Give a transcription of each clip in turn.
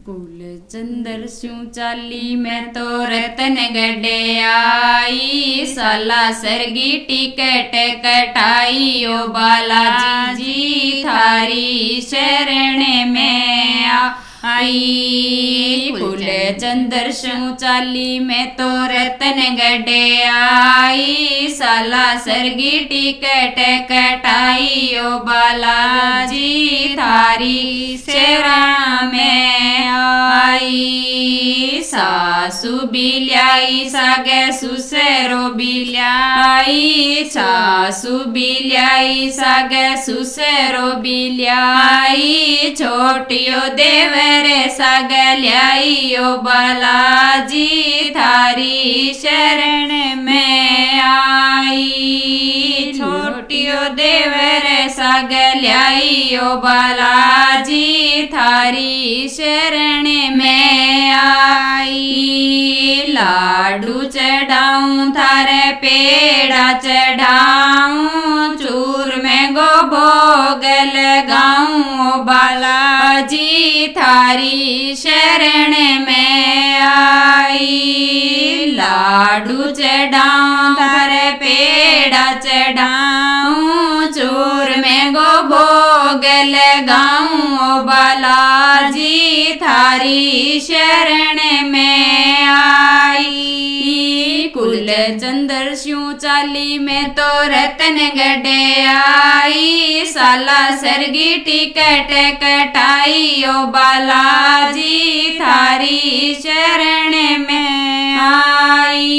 कुल चंदर स्यू चाली मैं तो रतन गढ़े आई, साला सरगी टिकट कटाई ओ बालाजी जी थारी शरण में आई। कुल चंदर स्यू चाली मैं तो रतन गढ़े आई, साला सरगी टिकट कटाई ओ बालाजी थारी शरण में आई। सासु बिल्याई सागे सुसरो बिल्याई, सासु बिल्याई सागे सुसरो बिल्याई, छोटियो देवरे सागल्याई ओ बालाजी थारी शरण में आई। छोटियो देवरे सागल्याई ओ बालाजी थारी शरण में आई। लाडू चढ़ाऊं थारे पेड़ा चढ़ाऊं, चूर में गो भोग लगाऊं ओ बालाजी थारी शरण में आई। लाडू चढ़ाऊं थारे पेड़ा चढ़ाऊं, चूर में गो भोग लगाऊं ओ बालाजी थारी शरण में आई। कुल चंदर स्यू चाली में तो रतन गढ़े आई, साला सरगी टिकट कटाई ओ बालाजी थारी शरण में आई।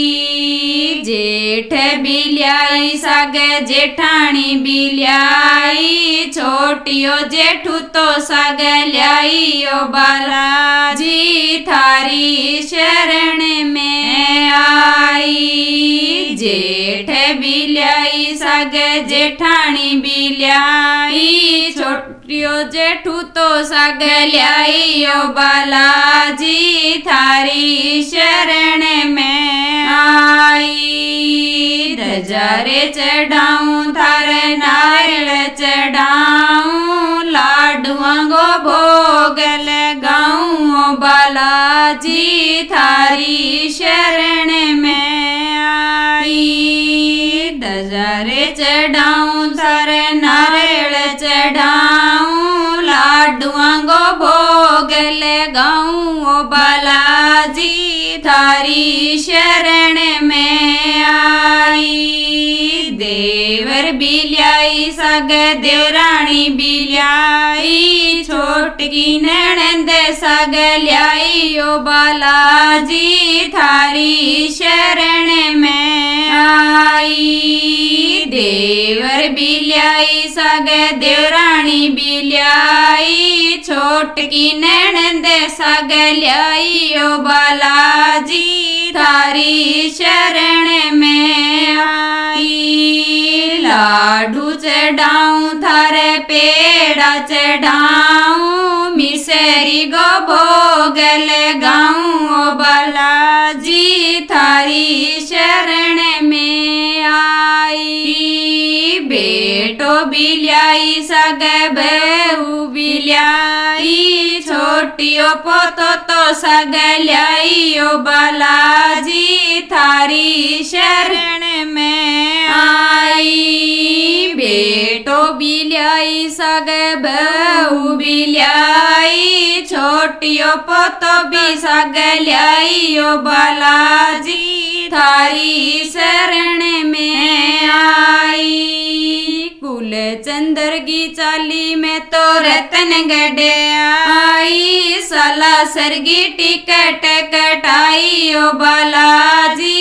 जेठ बिल्याई सागे जेठानी बिल्याई, छोटियो जेठू तो सागल्याई ओ बालाजी थारी शरण में आई। जेठ बिल्याई सागे जेठानी बिल्याई, छोटियो जेठू तो सागल्याई ओ बालाजी थारी शरण में आई। ध्वजारे चढ़ाऊं थारे नारियल चढ़ाऊं, लाडुआ गो भोग लगाऊं ओ बालाजी थारी शरण में आई। ध्वजारे चढ़ाऊं थारे नारियल चढ़ाऊं, लाडुआ गो भोग लगाऊं ओ बालाजी थारी शरण में आई। देवर बिल्याई साग देवरानी बिल्याई, छोटकी ननंद सागल्याई ओ बालाजी थारी शरण में आई। देवर बिल्याई साग देवरानी बिल्याई, छोटकी ननंद सागल्याई ओ बालाजी थारी शरण में आई। लाडू चढ़ाऊं थारे पेड़ा चढ़ाऊं, मिसरी गो भोग लगाऊं ओ बालाजी थारी शरण में आई। बेटो बिल्याई साग बहू बिल्याई, छोटियो पोतो तो सागल्याई ओ बालाजी थारी शरण में आई। बेटो बिल्याई साग बहू बिल्याई, छोटियो पोतो भी सागल्याई ओ बालाजी थारी शरण में आई। कुल चंदर की चाली में तो रतन गढ़े आई, साला सरगी टिकट कटाई ओ बालाजी